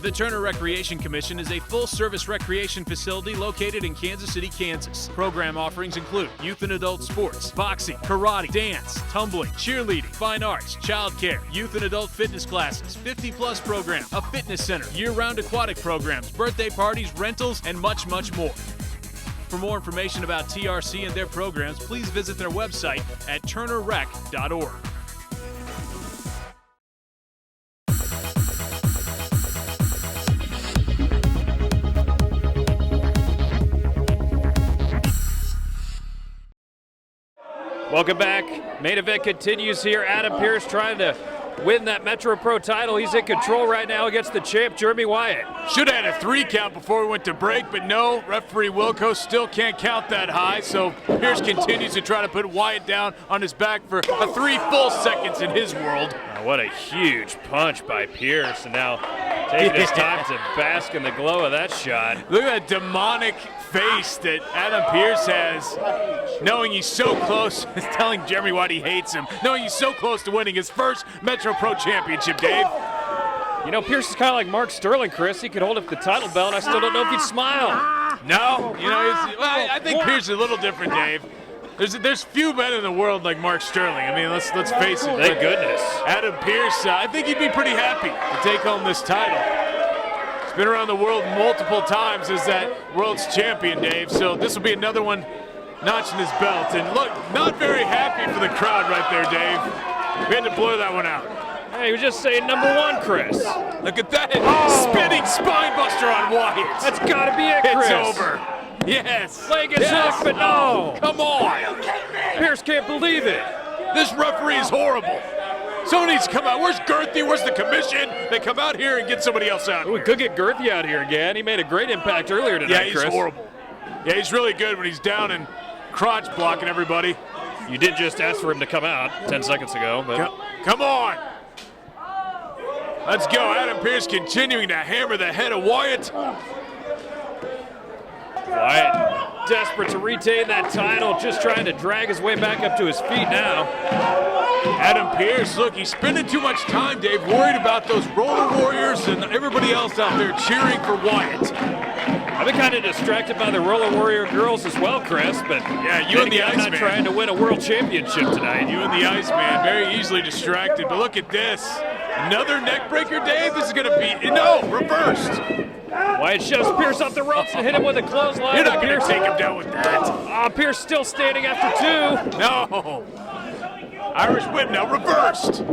The Turner Recreation Commission is a full-service recreation facility located in Kansas City, Kansas. Program offerings include youth and adult sports, boxing, karate, dance, tumbling, cheerleading, fine arts, childcare, youth and adult fitness classes, 50-plus program, a fitness center, year-round aquatic programs, birthday parties, rentals, and much, much more. For more information about TRC and their programs, please visit their website at turnerrec.org. Welcome back. Main event continues here. Adam Pearce trying to win that Metro Pro title. He's in control right now against the champ, Jeremy Wyatt. Should have had a 3 count before we went to break, but no, referee Wilco still can't count that high, so Pearce continues to try to put Wyatt down on his back for a 3 full seconds in his world. What a huge punch by Pearce, and now taking his time to bask in the glow of that shot. Look at that demonic face that Adam Pearce has, knowing he's so close, is telling Jeremy Wyatt he hates him, knowing he's so close to winning his first Metro Pro Championship, Dave. You know, Pearce is kind of like Mark Sterling, Chris. He could hold up the title belt, and I still don't know if he'd smile. No, you know, I think Pearce is a little different, Dave. There's few men in the world like Mark Sterling. I mean, let's face it. Thank goodness. Adam Pearce, I think he'd be pretty happy to take home this title. He's been around the world multiple times as that world's champion, Dave. So this will be another one notching his belt. And look, not very happy for the crowd right there, Dave. We had to blur that one out. Hey, he was just saying number 1, Chris. Look at that. Spinning spine buster on Wyatt. That's got to be it, Chris. It's over. Yes. Leg is hooked, but no. Come on. Pearce can't believe it. This referee is horrible. Someone needs to come out. Where's Girthy? Where's the commission? They come out here and get somebody else out. We could get Girthy out here again. He made a great impact earlier tonight, Yeah, he's Chris. horrible. Yeah, he's really good when he's down and crotch blocking everybody. You did just ask for him to come out 10 seconds ago. But Come on. Let's go. Adam Pearce continuing to hammer the head of Wyatt. Wyatt desperate to retain that title, just trying to drag his way back up to his feet now. Adam Pearce, look, he's spending too much time, Dave, worried about those Roller Warriors and everybody else out there cheering for Wyatt. I've been kind of distracted by the Roller Warrior girls as well, Chris, but yeah, you and the I'm not Iceman. trying to win a world championship tonight. You and the Iceman, very easily distracted, but look at this. Another neck breaker, Dave? This is going to be, no, reversed. Wyatt shoves Pearce off the ropes and hit him with a clothesline. You're not going to take him down with that. Pearce still standing after 2. No. Irish whip now, reversed.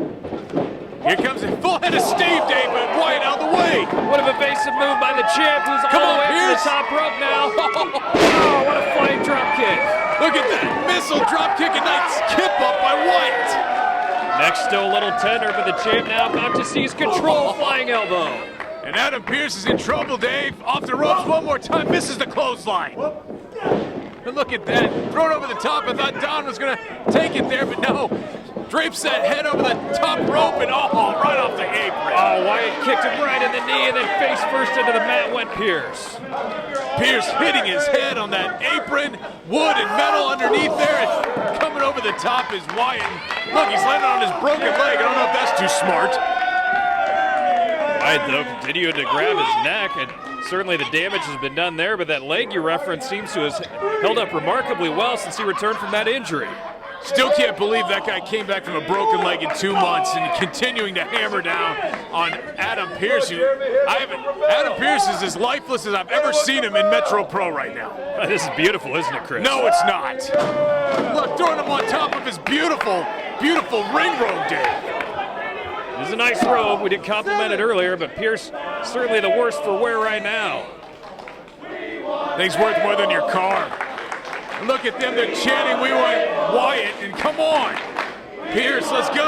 Here comes a full head of steam, Dave, but Wyatt out of the way. What an evasive move by the champ, who's all the way up to the top rope now. Oh, what a flying drop kick. Look at that missile drop kick and nice skip up by Wyatt. Next, still a little tender, but the champ now about to seize control. Flying elbow. And Adam Pearce is in trouble, Dave. Off the ropes one more time, misses the clothesline. And look at that, thrown over the top. I thought Don was gonna take it there, but no. Drapes that head over the top rope and right off the apron. Oh, Wyatt kicked him right in the knee and then face first into the mat went Pearce. Pearce hitting his head on that apron, wood and metal underneath there, and coming over the top is Wyatt. Look, he's landing on his broken leg. I don't know if that's too smart. Wyatt, though, continued to grab his neck, and certainly the damage has been done there, but that leg you referenced seems to have held up remarkably well since he returned from that injury. Still can't believe that guy came back from a broken leg in 2 months and continuing to hammer down on Adam Pearce. Adam Pearce is as lifeless as I've ever seen him in Metro Pro right now. This is beautiful, isn't it, Chris? No, it's not. Look, throwing him on top of his beautiful, beautiful ring robe, Dave. This is a nice robe. We did compliment it earlier, but Pearce certainly the worst for wear right now. Things worth more than your car. Look at them, they're chanting, we want Wyatt, and come on. Pearce, let's go.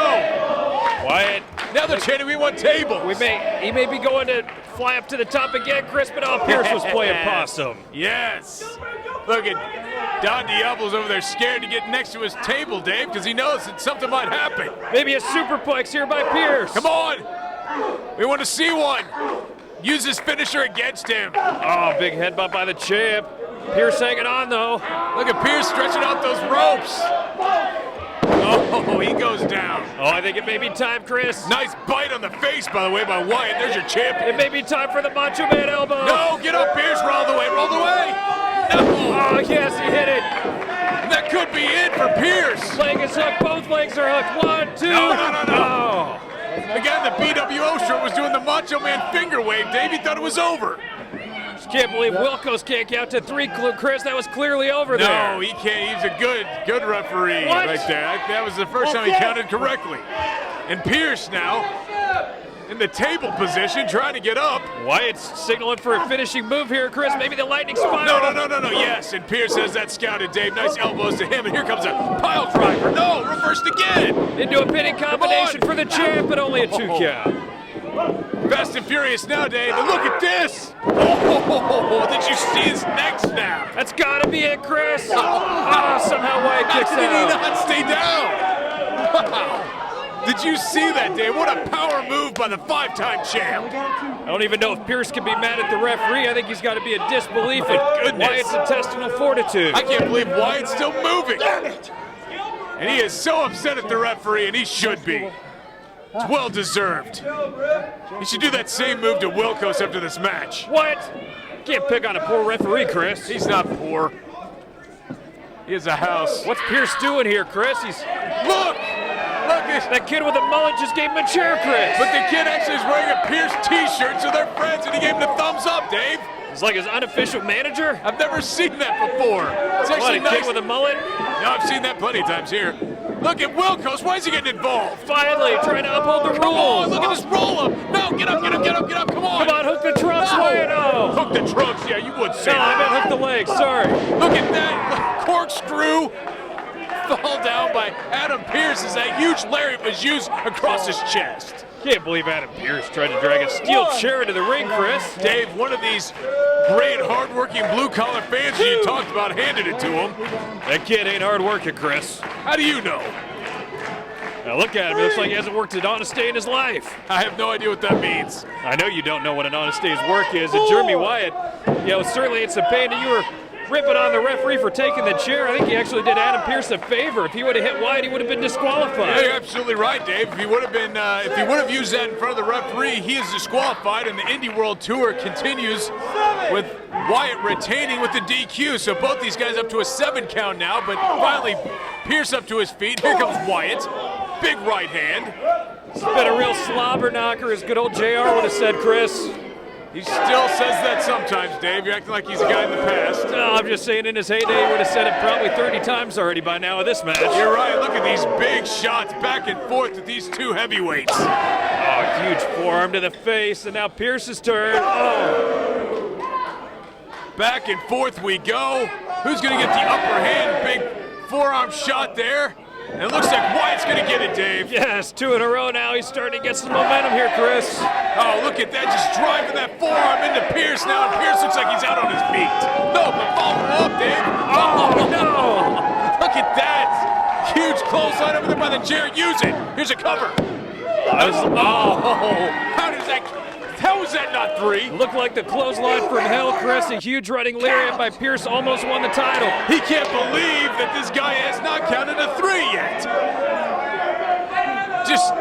Wyatt. Now they're chanting, we want table. He may be going to fly up to the top again, Chris, but Pearce was playing possum. Yes. Look at Don Diablo's over there scared to get next to his table, Dave, because he knows that something might happen. Maybe a superplex here by Pearce. Come on. We want to see one. Use his finisher against him. Oh, big headbutt by the champ. Pearce hanging on, though. Look at Pearce stretching out those ropes. Oh, he goes down. Oh, I think it may be time, Chris. Nice bite on the face, by the way, by Wyatt. There's your champion. It may be time for the Macho Man elbow. No, get up, Pearce. Roll the way, roll the way. No. Oh, yes, he hit it. That could be it for Pearce. Leg is hooked. Both legs are hooked. 1, 2. No. The guy in the BWO shirt was doing the Macho Man finger wave. Dave, he thought it was over. Just can't believe Wilkos can't count to 3, Chris. That was clearly over there. No, he can't. He's a good referee What? right there. That was the first time he counted correctly. And Pearce now in the table position, trying to get up. Wyatt's signaling for a finishing move here, Chris. Maybe the lightning spiral. No. Yes, and Pearce has that scouted, Dave. Nice elbows to him, and here comes a pile driver. No, reversed again. Into a pinning combination for the champ, but only a 2 count. Fast and furious now, Dave, and look at this. Oh, did you see his neck snap? That's got to be it, Chris. Somehow Wyatt kicks How did he out. not stay down? Wow. Did you see that, Dave? What a power move by the 5-time champ. I don't even know if Pearce can be mad at the referee. I think he's got to be a disbelief in goodness. Wyatt's intestinal fortitude. I can't believe Wyatt's still moving. And he is so upset at the referee, and he should be. It's well deserved. He should do that same move to Wilkos after this match. What? Can't pick on a poor referee, Chris. He's not poor. He has a house. What's Pearce doing here, Chris? Look at That kid with a mullet just gave him a chair, Chris. But the kid actually is wearing a Pearce t-shirt, so they're friends, and he gave him the thumbs up, Dave. It's like his unofficial manager. I've never seen that before. It's What, actually a nice. kid with a mullet? No, I've seen that plenty of times here. Look at Wilkos. Why is he getting involved? Finally, trying to uphold the Come on, rules. look at this roll-up. No, get up. Come on. Come on, hook the trunks, Wyatt. Oh. Hook the trunks. Yeah, you would say No, I that. meant hook the legs. Sorry. Look at that corkscrew fall down by Adam Pearce as that huge lariat was used across his chest. Can't believe Adam Pearce tried to drag a steel chair into the ring, Chris. Dave, one of these great, hard-working blue-collar fans you talked about handed it to him. That kid ain't hard working, Chris. How do you know? Now look at him. It looks like he hasn't worked an honest day in his life. I have no idea what that means. I know you don't know what an honest day's work is. And Jeremy Wyatt, certainly it's a pain that you were ripping on the referee for taking the chair. I think he actually did Adam Pearce a favor. If he would have hit Wyatt, he would have been disqualified. Yeah, you're absolutely right, Dave. If he would have used that in front of the referee, he is disqualified, and the Indie World Tour continues with Wyatt retaining with the DQ. So both these guys up to a 7 count now, but finally Pearce up to his feet. Here comes Wyatt. Big right hand. It's been a real slobber knocker, as good old JR would have said, Chris. He still says that sometimes, Dave. You're acting like he's a guy in the past. No, I'm just saying in his heyday, he would have said it probably 30 times already by now in this match. You're right. Look at these big shots back and forth with these two heavyweights. Oh, huge forearm to the face, and now Pearce's turn. Oh. Back and forth we go. Who's going to get the upper hand? Big forearm shot there. And it looks like Wyatt's going to get it, Dave. Yes, 2 in a row now. He's starting to get some momentum here, Chris. Oh, look at that. Just driving that forearm into Pearce now. And Pearce looks like he's out on his feet. No, but follow up, Dave. Oh, no. Look at that. Huge clothesline over there by the chair. Use it. Here's a cover. How is that not 3? Looked like the clothesline from hell, Chris. A huge running lariat by Pearce almost won the title. He can't believe that this guy has not counted a 3 yet. Just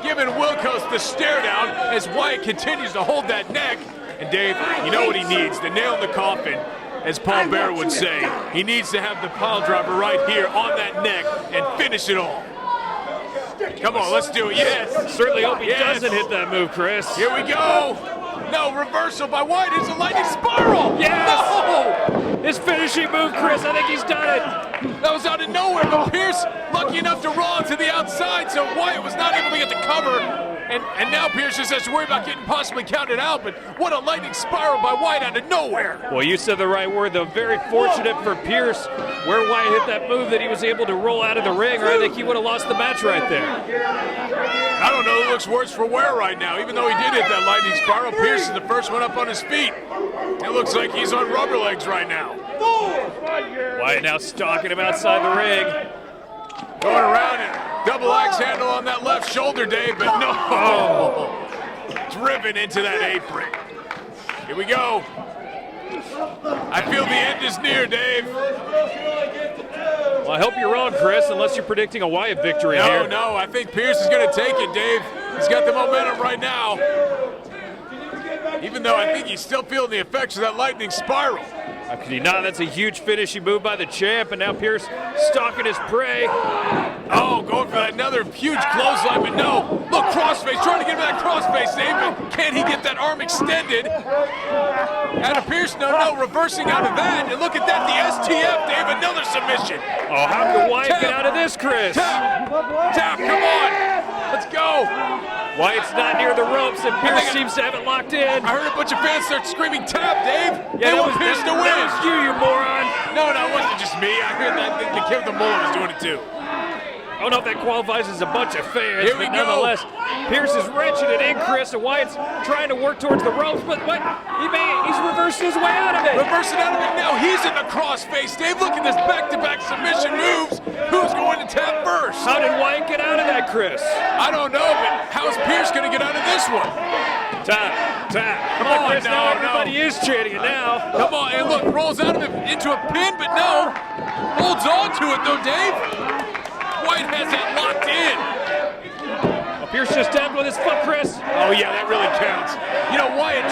giving Wilkos the stare down as Wyatt continues to hold that neck. And Dave, you know what he needs, the nail in the coffin. as Paul Bearer would say. He needs to have the pile driver right here on that neck and finish it all. Come on, let's do it. Yes. Certainly hope he doesn't hit that move, Chris. Here we go. No, reversal by Wyatt. It's a lightning spiral. Yes! No! His finishing move, Chris. I think he's done it. That was out of nowhere, but Pearce lucky enough to roll to the outside, so Wyatt was not able to get the cover. And now Pearce just has to worry about getting possibly counted out, but what a lightning spiral by Wyatt out of nowhere. Well, you said the right word, though. Very fortunate for Pearce where Wyatt hit that move that he was able to roll out of the ring, or I think he would have lost the match right there. I don't know, it looks worse for wear right now. Even though he did hit that lightning spiral, Pearce is the first one up on his feet. It looks like he's on rubber legs right now. Wyatt now stalking him outside the ring. Going around it. Double axe handle on that left shoulder, Dave, but no. Driven into that apron. Here we go. I feel the end is near, Dave. Well, I hope you're wrong, Chris, unless you're predicting a Wyatt victory here. No, I think Pearce is going to take it, Dave. He's got the momentum right now. Even though I think he's still feeling the effects of that lightning spiral. How could he not? That's a huge finishing move by the champ, and now Pearce stalking his prey. Oh, going for another huge clothesline, but no. Look, crossface, trying to get him that crossface, Dave, but can he get that arm extended? Adam Pearce, no, reversing out of that. And look at that, the STF, Dave, another submission. Oh, how can Wyatt get out of this, Chris? Tap, come on. Let's go. Wyatt's not near the ropes, and Pearce seems to have it locked in. I heard a bunch of fans start screaming, tap, Dave. Yeah, they want Pearce to win. That was you moron. No, it wasn't just me. I heard that the kid with the mullet was doing it too. I don't know if that qualifies as a bunch of fans, Here we but go. nonetheless, Pearce is wrenching it in, Chris, and Wyatt's trying to work towards the ropes, but what? He's reversing his way out of it. Reversing out of it now. He's in the crossface. Dave, look at this back-to-back submission moves. Who's going to tap first? How did Wyatt get out of that, Chris? I don't know, but how's Pearce going to get out of this one? Tap. Come on, Chris, now everybody is chanting it now. Come on, and look, rolls out of it into a pin, but no. Holds on to it, though, Dave. Wyatt has that locked in. Well, Pearce just tapped with his foot, Chris. Oh, yeah, that really counts. You know, Wyatt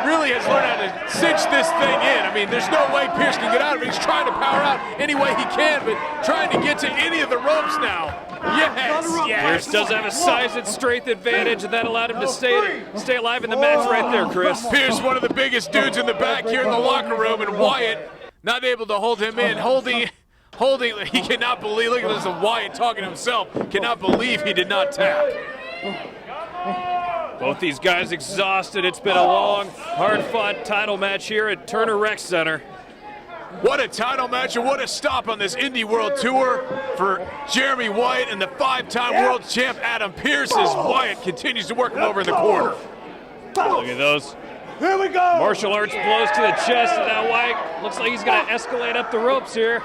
really has learned how to cinch this thing in. I mean, there's no way Pearce can get out of it. He's trying to power out any way he can, but trying to get to any of the ropes now. Yes. Pearce does have a size and strength advantage, and that allowed him to stay alive in the match right there, Chris. Pearce, one of the biggest dudes in the back here in the locker room, and Wyatt not able to hold him in, holding, he cannot believe, look at this, Wyatt talking to himself, cannot believe he did not tap. Both these guys exhausted. It's been a long, hard-fought title match here at Turner Rec Center. What a title match and what a stop on this Indie World Tour for Jeremy Wyatt and the 5-time world champ Adam Pearce as Wyatt continues to work him over in the corner. Look at those. Here we go. Martial arts blows to the chest, and now Wyatt looks like he's going to escalate up the ropes here.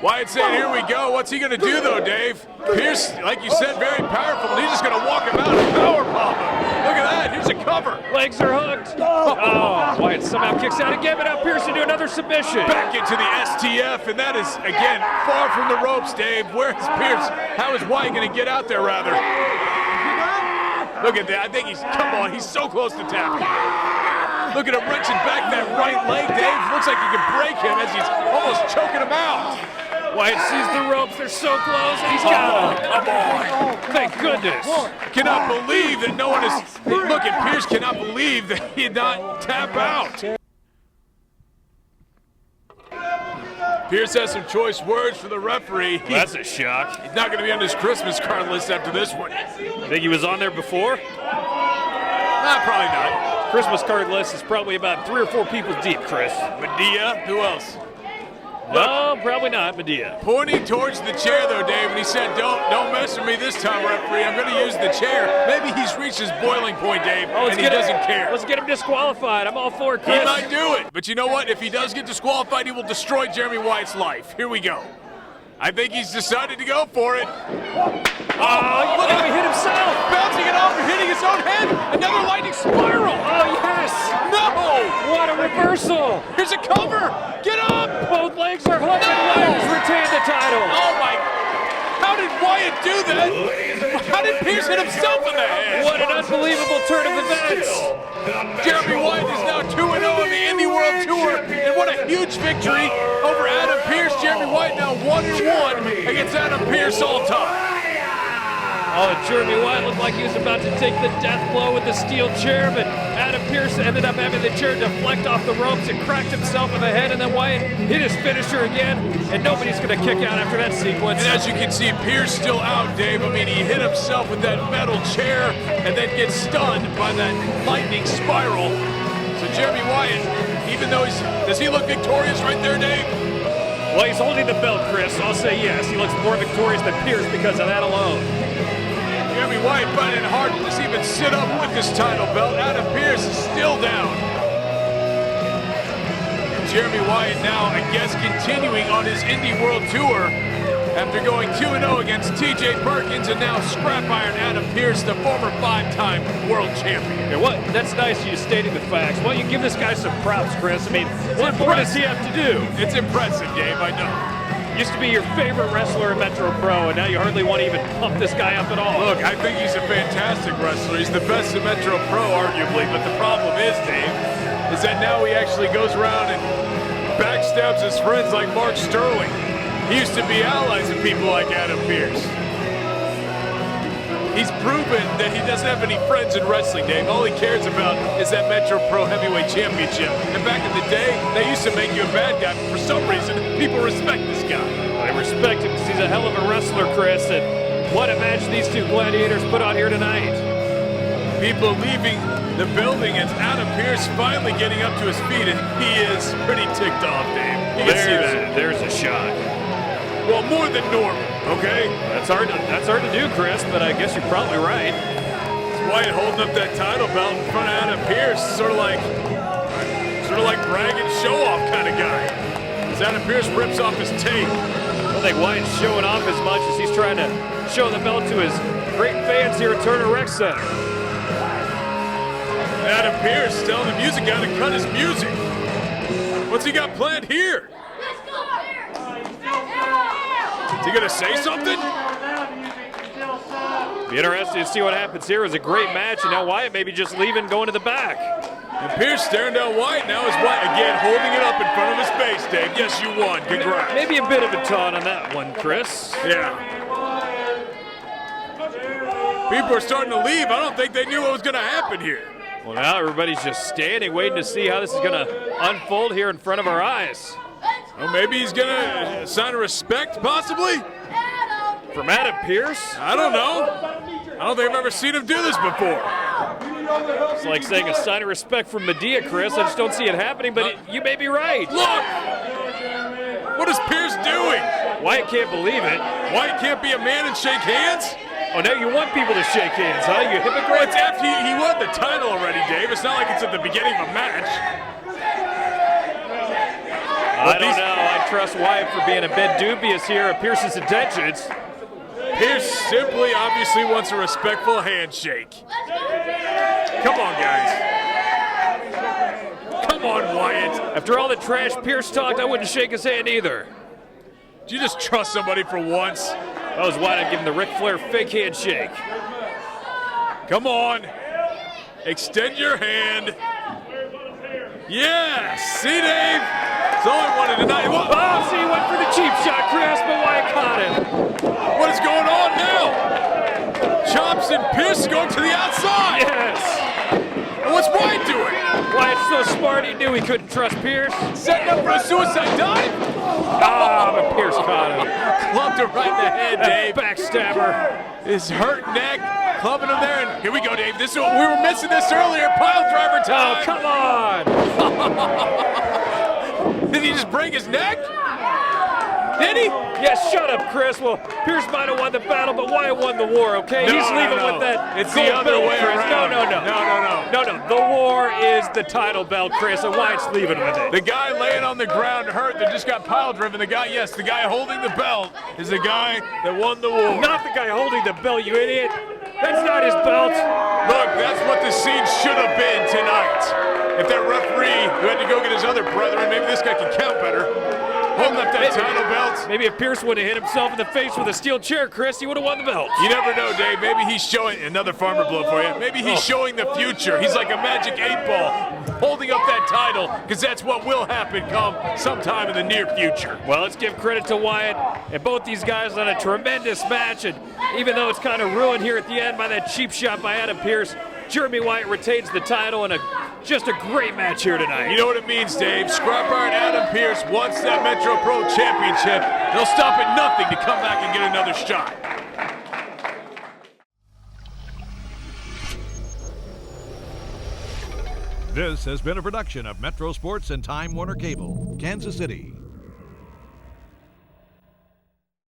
Wyatt saying, here we go. What's he going to do, though, Dave? Pearce, like you said, very powerful, and he's just going to walk him out and powerbomb him. Look at that. Here's a cover. Legs are hooked. Oh, Wyatt somehow kicks out again, but now Pearce to do another submission. Back into the STF, and that is, again, far from the ropes, Dave. Where is Pearce? How is Wyatt going to get out there, rather? Look at that. I think he's so close to tapping. Look at him wrenching back that right leg, Dave. Looks like he can break him as he's almost choking him out. Wyatt sees the ropes. They're so close. He's got him. Come on. Thank goodness. Cannot believe that no one is. Look at Pearce, cannot believe that he did not tap out. Pearce has some choice words for the referee. Well, that's a shock. He's not going to be on his Christmas card list after this one. You think he was on there before? Probably not. Christmas card list is probably about 3 or 4 people deep, Chris. Medea? Who else? No, probably not Medea. Pointing towards the chair, though, Dave, and he said, don't mess with me this time, referee. I'm going to use the chair. Maybe he's reached his boiling point, Dave, and he doesn't care. Let's get him disqualified. I'm all for it, Chris. He might do it. But you know what? If he does get disqualified, he will destroy Jeremy Wyatt's life. Here we go. I think he's decided to go for it. Oh, look at him hit himself. Bouncing it off and hitting his own head. Another lightning spiral. Oh, yes. No. What a reversal. Here's a cover. Get up. Both legs are hooked and Wyatt has retained the title. Oh, my. How did did Wyatt do that? How did Pearce hit himself in the head? What an unbelievable turn of events. Jeremy Wyatt is now 2-0 on the Indy World Tour, and what a huge victory over Adam Pearce. Jeremy Wyatt now 1-1 against Adam Pearce all time. Oh, Jeremy Wyatt looked like he was about to take the death blow with the steel chair, but Adam Pearce ended up having the chair deflect off the ropes and cracked himself in the head, and then Wyatt hit his finisher again, and nobody's going to kick out after that sequence. And as you can see, Pearce still out, Dave. I mean, he hit himself with that metal chair and then gets stunned by that lightning spiral. So Jeremy Wyatt, even though does he look victorious right there, Dave? Well, he's holding the belt, Chris, so I'll say yes. He looks more victorious than Pearce because of that alone. Jeremy Wyatt finding it hard to just even sit up with this title belt. Adam Pearce is still down. And Jeremy Wyatt now, I guess, continuing on his Indy World Tour after going 2-0 against TJ Perkins and now scrap iron Adam Pearce, the former 5-time world champion. Yeah, what? That's nice you stating the facts. Why don't you give this guy some props, Chris? I mean, what more does he have to do? It's impressive, Dave, I know. Used to be your favorite wrestler in Metro Pro, and now you hardly want to even pump this guy up at all. Look, I think he's a fantastic wrestler. He's the best in Metro Pro, arguably, but the problem is, Dave, is that now he actually goes around and backstabs his friends like Mark Sterling. He used to be allies of people like Adam Pearce. He's proven that he doesn't have any friends in wrestling, Dave. All he cares about is that Metro Pro Heavyweight Championship. And back in the day, they used to make you a bad guy, but for some reason, people respect this guy. I respect him because he's a hell of a wrestler, Chris, and what a match these two gladiators put on here tonight. People leaving the building as Adam Pearce finally getting up to his feet, and he is pretty ticked off, Dave. You can see that. There's a shot. Well, more than normal, okay? That's hard to do, Chris, but I guess you're probably right. It's Wyatt holding up that title belt in front of Adam Pearce, sort of like brag and show off kind of guy. As Adam Pearce rips off his tape. I don't think Wyatt's showing off as much as he's trying to show the belt to his great fans here at Turner Rec Center. Adam Pearce telling the music guy to cut his music. What's he got planned here? Is he gonna say something? Be interested to see what happens here. It was a great match, and now Wyatt maybe just leaving, going to the back. And Pearce staring down Wyatt now is Wyatt again holding it up in front of his face, Dave. Yes, you won. Congrats. Maybe a bit of a taunt on that one, Chris. Yeah. People are starting to leave. I don't think they knew what was gonna happen here. Well, now everybody's just standing, waiting to see how this is gonna unfold here in front of our eyes. Oh, maybe he's gonna sign a respect, possibly? From Adam Pearce? I don't know. I don't think I've ever seen him do this before. It's like saying a sign of respect from Medea, Chris. I just don't see it happening, but you may be right. Look! What is Pearce doing? Wyatt can't believe it. Wyatt can't be a man and shake hands? Oh, now you want people to shake hands, huh? You Well, hypocrite. it's after he won the title already, Dave. It's not like it's at the beginning of a match. I don't know. I trust Wyatt for being a bit dubious here of Pearce's intentions. Pearce simply, obviously wants a respectful handshake. Come on, guys. Come on, Wyatt. After all the trash Pearce talked, I wouldn't shake his hand either. Do you just trust somebody for once? That was Wyatt giving the Ric Flair fake handshake. Come on. Extend your hand. Yes. See, Dave? That's all I wanted tonight. Oh, see, he went for the cheap shot, Chris, but Wyatt caught him. What is going on now? Chops and Pearce going to the outside. Yes. And what's Wyatt doing? Wyatt's so smart, he knew he couldn't trust Pearce. Setting up for a suicide dive? Ah, but Pearce caught him. Clubbed him right in the head, Dave. Backstabber. His hurt neck, clubbing him there. And here we go, Dave. We were missing this earlier. Pile driver Oh, time. come on. Did he just break his neck? Did he? Yes, shut up, Chris. Well, Pearce might have won the battle, but Wyatt won the war, okay? He's leaving with that. It's the gold other belt, way Chris. around. No. No. The war is the title belt, Chris, and Wyatt's leaving with it. The guy laying on the ground hurt that just got pile driven. The guy holding the belt is the guy that won the war. Not the guy holding the belt, you idiot. That's not his belt. Look, that's what the scene should have been tonight. If that referee who had to go get his other brethren, maybe this guy can count better. holding up that title belt. Maybe if Pearce would have hit himself in the face with a steel chair, Chris, he would have won the belt. You never know, Dave. Maybe he's showing another farmer blow for you. Maybe he's showing the future. He's like a magic 8-ball, holding up that title, because that's what will happen come sometime in the near future. Well, let's give credit to Wyatt and both these guys on a tremendous match. And even though it's kind of ruined here at the end by that cheap shot by Adam Pearce, Jeremy Wyatt retains the title and just a great match here tonight. You know what it means, Dave. Scrap Iron Adam Pearce wants that Metro Pro Championship. They'll stop at nothing to come back and get another shot. This has been a production of Metro Sports and Time Warner Cable, Kansas City.